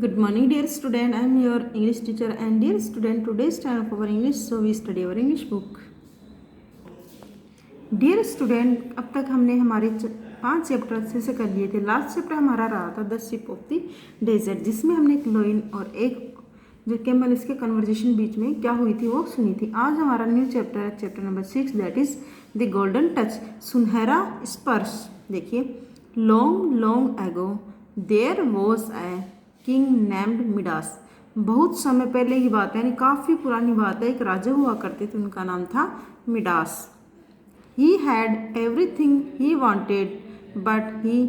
Good morning, dear student. I am your English teacher, and dear student, today's time of our English, so we study our English book. Dear student, अब तक हमने हमारे 5 chapter अच्छे से कर लिए थे। लास्ट चैप्टर हमारा रहा था the ship of the desert, जिसमें हमने एक लोइन और एक जो कैमल इसके कन्वर्जेशन बीच में क्या हुई थी वो सुनी थी। आज हमारा न्यू चैप्टर है, chapter number 6, that is the golden touch, सुनहरा स्पर्श। देखिए, long long ago there was a king named Midas. बहुत समय पहले की बात है, यानी काफ़ी पुरानी बात है। एक राजा हुआ करते थे, उनका नाम था Midas. He had everything he wanted, but he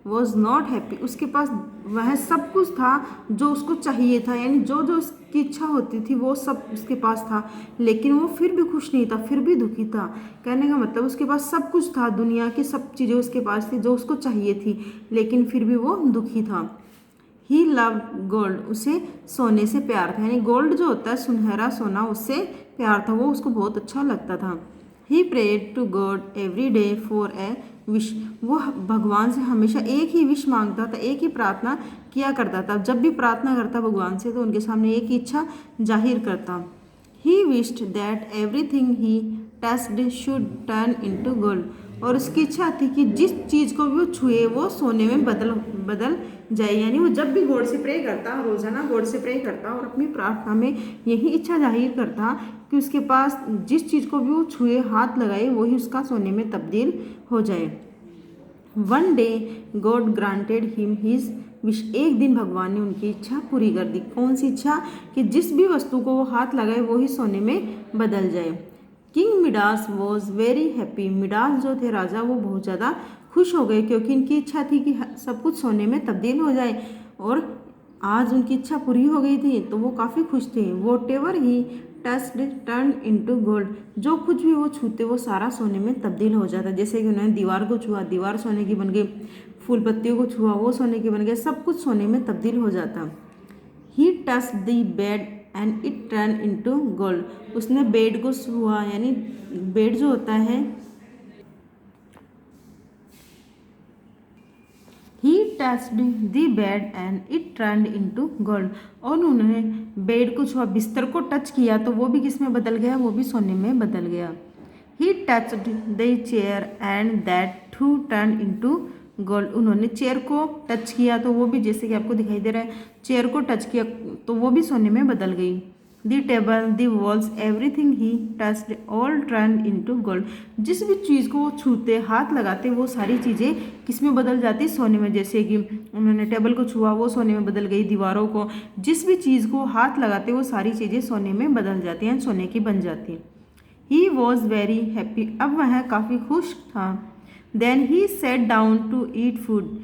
was not happy. उसके पास वह सब कुछ था जो उसको चाहिए था, यानी जो जो उसकी इच्छा होती थी वो सब उसके पास था, लेकिन वो फिर भी खुश नहीं था, फिर भी दुखी था। कहने का मतलब उसके पास सब कुछ था, दुनिया की सब चीज़ें उसके पास थी जो उसको चाहिए थी, लेकिन फिर भी वो दुखी था। ही लव्ड गोल्ड, उसे सोने से प्यार था, यानी गोल्ड जो होता है सुनहरा सोना, उससे प्यार था, वो उसको बहुत अच्छा लगता था। He prayed to God every day for a wish, वो भगवान से हमेशा एक ही विश मांगता था, एक ही प्रार्थना किया करता था। जब भी प्रार्थना करता भगवान से तो उनके सामने एक ही इच्छा जाहिर करता। He wished that everything he touched should turn into gold, और उसकी इच्छा थी कि जिस चीज़ को भी वो छुए वो सोने में बदल जाए। यानी वो जब भी गॉड से प्रे करता, रोजाना गॉड से प्रे करता और अपनी प्रार्थना में यही इच्छा जाहिर करता कि उसके पास जिस चीज़ को भी वो छुए, हाथ लगाए, वही उसका सोने में तब्दील हो जाए। One day God granted him his wish, एक दिन भगवान ने उनकी इच्छा पूरी कर दी। कौन सी इच्छा? कि जिस भी वस्तु को वो हाथ लगाए वही सोने में बदल जाए। King Midas was very happy, Midas जो थे राजा, वो बहुत ज़्यादा खुश हो गए क्योंकि इनकी इच्छा थी कि सब कुछ सोने में तब्दील हो जाए, और आज उनकी इच्छा पूरी हो गई थी तो वो काफ़ी खुश थे। What ever he touched turn into gold, जो कुछ भी वो छूते वो सारा सोने में तब्दील हो जाता। जैसे कि उन्होंने दीवार को छुआ, दीवार सोने की बन गई, फूल पत्तियों को छुआ, वो सोने की बन गए, सब कुछ सोने में तब्दील हो जाता। ही touched the bed and it turn into gold, उसने बेड को छुआ, यानी बेड जो होता है, ही touched the bed and it turned into gold, और उन्होंने बेड को छुआ, बिस्तर को टच किया तो वो भी किस में बदल गया? वो भी सोने में बदल गया। He touched the chair and that to turn into gold, उन्होंने चेयर को टच किया तो वो भी, जैसे कि आपको दिखाई दे रहा है, चेयर को टच किया तो वो भी सोने में बदल गई। दी table, the walls, everything he touched all turn into gold, जिस भी चीज़ को वो छूते, हाथ लगाते, वो सारी चीज़ें किस में बदल जाती? सोने में। जैसे कि उन्होंने टेबल को छुआ, वो सोने में बदल गई, दीवारों को, जिस भी चीज़ को हाथ लगाते वो सारी चीज़ें सोने में बदल जाती हैं, सोने की बन जाती हैं। ही वॉज वेरी हैप्पी, अब वह काफ़ी खुश था। Then he sat down to eat food,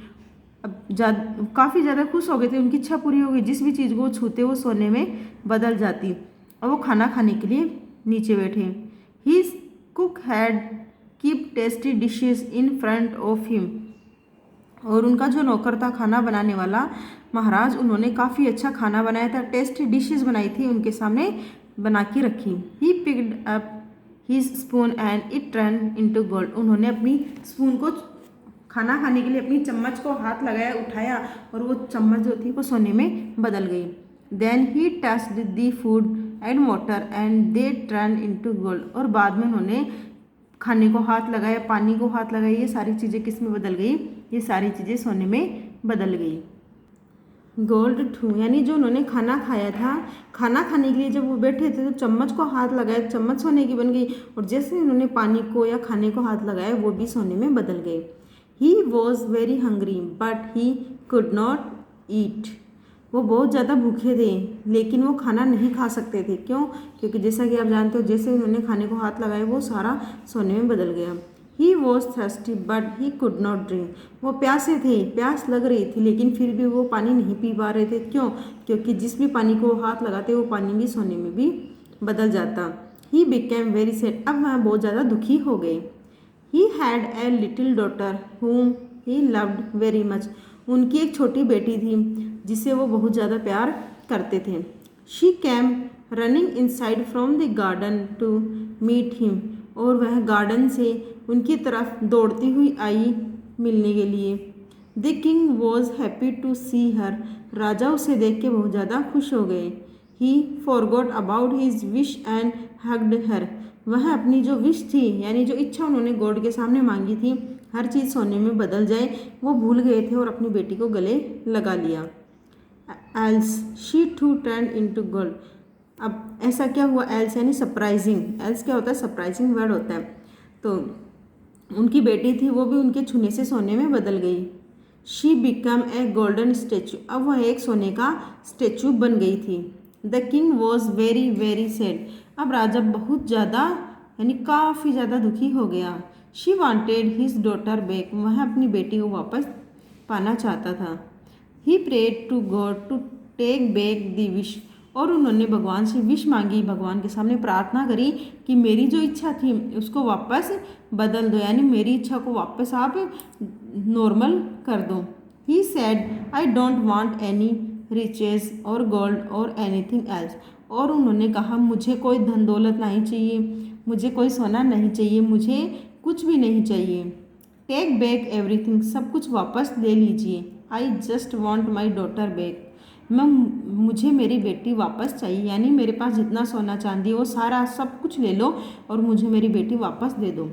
अब काफ़ी ज़्यादा खुश हो गए थे, उनकी इच्छा पूरी हो गई, जिस भी चीज़ को वो छूते वो सोने में बदल जाती, और वो खाना खाने के लिए नीचे बैठे। He cook had keep tasty dishes in front of him, और उनका जो नौकर था खाना बनाने वाला महाराज, उन्होंने काफ़ी अच्छा खाना बनाया था, टेस्टी डिशेज बनाई थी, उनके सामने बना के रखी। He picked up his spoon and it turn into gold, उन्होंने अपनी स्पून को, खाना खाने के लिए अपनी चम्मच को हाथ लगाया, उठाया, और वो चम्मच जो थी वो सोने में बदल गई। Then he touched the food and water and they turn into gold, और बाद में उन्होंने खाने को हाथ लगाया, पानी को हाथ लगाया, ये सारी चीज़ें किस में बदल गई? ये सारी चीज़ें सोने में बदल गई। गोल्ड टू, यानी जो उन्होंने खाना खाया था, खाना खाने के लिए जब वो बैठे थे तो चम्मच को हाथ लगाया, चम्मच सोने की बन गई, और जैसे उन्होंने पानी को या खाने को हाथ लगाया वो भी सोने में बदल गए। He was very hungry but he could not eat, वो बहुत ज़्यादा भूखे थे लेकिन वो खाना नहीं खा सकते थे। क्यों? क्योंकि जैसा कि आप जानते हो, जैसे उन्होंने खाने को हाथ लगाया वो सारा सोने में बदल गया। He was thirsty but he could not drink, वो प्यासे थे, प्यास लग रही थी, लेकिन फिर भी वो पानी नहीं पी पा रहे थे। क्यों? क्योंकि जिस भी पानी को हाथ लगाते वो पानी भी सोने में भी बदल जाता। ही बिकेम वेरी सैड, अब वह बहुत ज़्यादा दुखी हो गए। He had a little daughter whom he loved very much, उनकी एक छोटी बेटी थी जिसे वो बहुत ज़्यादा प्यार करते थे। She came running inside from the garden to meet him, और वह गार्डन से उनकी तरफ दौड़ती हुई आई मिलने के लिए। The king was happy to see her, राजा उसे देख के बहुत ज़्यादा खुश हो गए। He forgot about his wish and hugged her, वह अपनी जो विश थी यानी जो इच्छा उन्होंने गॉड के सामने मांगी थी, हर चीज़ सोने में बदल जाए, वो भूल गए थे और अपनी बेटी को गले लगा लिया। Else she too turn into gold, अब ऐसा क्या हुआ, एल्स यानी सरप्राइजिंग, एल्स क्या होता है, सरप्राइजिंग वर्ड होता है। तो उनकी बेटी थी वो भी उनके छूने से सोने में बदल गई। She become a golden statue, अब वह एक सोने का स्टेचू बन गई थी। The king was very very sad, अब राजा बहुत ज़्यादा यानी काफ़ी ज़्यादा दुखी हो गया। She wanted his daughter back, वह अपनी बेटी को वापस पाना चाहता था। He prayed to God to take back the wish, और उन्होंने भगवान से विश मांगी, भगवान के सामने प्रार्थना करी कि मेरी जो इच्छा थी उसको वापस बदल दो, यानी मेरी इच्छा को वापस आप नॉर्मल कर दो। He said I don't want any riches और गोल्ड और एनीथिंग एल्स, और उन्होंने कहा मुझे कोई धन दौलत नहीं चाहिए, मुझे कोई सोना नहीं चाहिए, मुझे कुछ भी नहीं चाहिए। टेक बैक एवरीथिंग, सब कुछ वापस ले लीजिए। I just want my daughter back, मुझे मेरी बेटी वापस चाहिए, यानी मेरे पास जितना सोना चांदी वो सारा सब कुछ ले लो और मुझे मेरी बेटी वापस दे दो।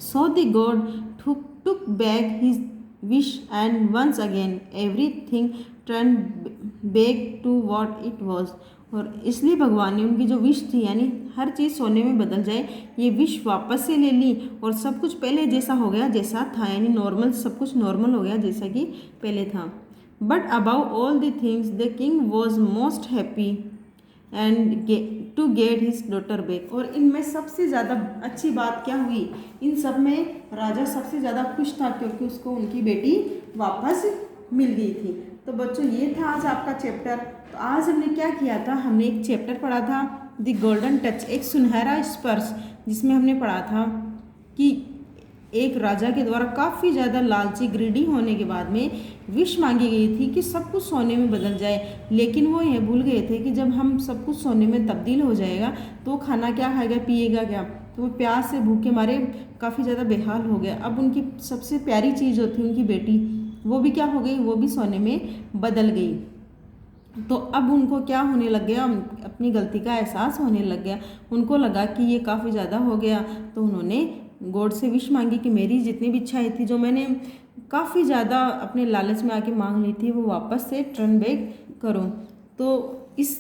So the God took back his wish and once again everything turned back to what it was, और इसलिए भगवान ने उनकी जो विश थी यानी हर चीज़ सोने में बदल जाए, ये विश वापस से ले ली और सब कुछ पहले जैसा हो गया जैसा था, यानी नॉर्मल, सब कुछ नॉर्मल हो गया जैसा कि पहले था। But above all the things the king was most happy and to get his daughter back, और इनमें सबसे ज़्यादा अच्छी बात क्या हुई, इन सब में राजा सबसे ज़्यादा खुश था क्योंकि उसको उनकी बेटी वापस मिल गई थी। तो बच्चों ये था आज आपका चैप्टर। तो आज हमने क्या किया था, हमने एक चैप्टर पढ़ा था द गोल्डन टच, एक सुनहरा स्पर्श, जिसमें हमने पढ़ा था कि एक राजा के द्वारा काफ़ी ज़्यादा लालची ग्रीडी होने के बाद में विश मांगी गई थी कि सब कुछ सोने में बदल जाए, लेकिन वो ये भूल गए थे कि जब हम सब कुछ सोने में तब्दील हो जाएगा तो खाना क्या खाएगा, पिएगा क्या, तो वो प्यास से भूखे मारे काफ़ी ज़्यादा बेहाल हो गया। अब उनकी सबसे प्यारी चीज़ जो थी उनकी बेटी, वो भी क्या हो गई, वो भी सोने में बदल गई। तो अब उनको क्या होने लग गया, अपनी गलती का एहसास होने लग गया, उनको लगा कि ये काफ़ी ज़्यादा हो गया, तो उन्होंने गॉड से विश मांगी कि मेरी जितनी भी इच्छाएं थी जो मैंने काफ़ी ज़्यादा अपने लालच में आके मांग ली थी वो वापस से टर्न बैक करो। तो इस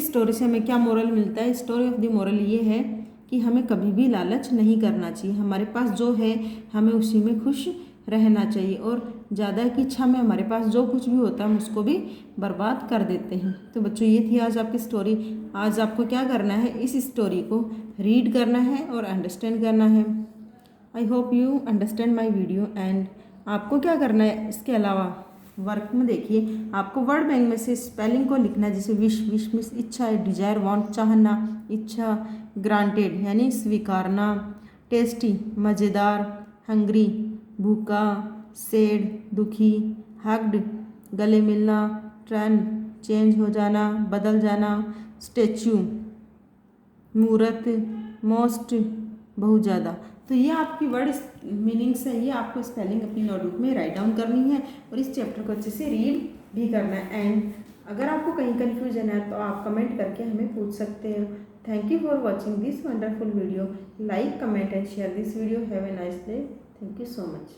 स्टोरी से हमें क्या मोरल मिलता है, स्टोरी ऑफ द मोरल ये है कि हमें कभी भी लालच नहीं करना चाहिए, हमारे पास जो है हमें उसी में खुश रहना चाहिए, और ज़्यादा की इच्छा में हमारे पास जो कुछ भी होता है हम उसको भी बर्बाद कर देते हैं। तो बच्चों ये थी आज आपकी स्टोरी। आज आपको क्या करना है, इस स्टोरी को रीड करना है और अंडरस्टैंड करना है। I hope you understand my video. And आपको क्या करना है, इसके अलावा वर्क में देखिए आपको वर्ड बैंक में से स्पेलिंग को लिखना है, जैसे विश, विश में इच्छा है, डिजायर वांट चाहना, इच्छा, ग्रांटेड यानी स्वीकारना, टेस्टी मज़ेदार, हंग्री भूखा, सैड दुखी, हग्ड गले मिलना, ट्रेंड चेंज हो जाना, बदल जाना, स्टैचू मूर्त, मोस्ट बहुत ज़्यादा। तो ये आपकी वर्ड मीनिंग्स है, ये आपको स्पेलिंग अपनी नोटबुक में राइट डाउन करनी है और इस चैप्टर को अच्छे से रीड भी करना है। एंड अगर आपको कहीं कन्फ्यूजन है तो आप कमेंट करके हमें पूछ सकते हो। Thank you for watching this wonderful video. Like, comment and share this video. Have a nice day. Thank you so much.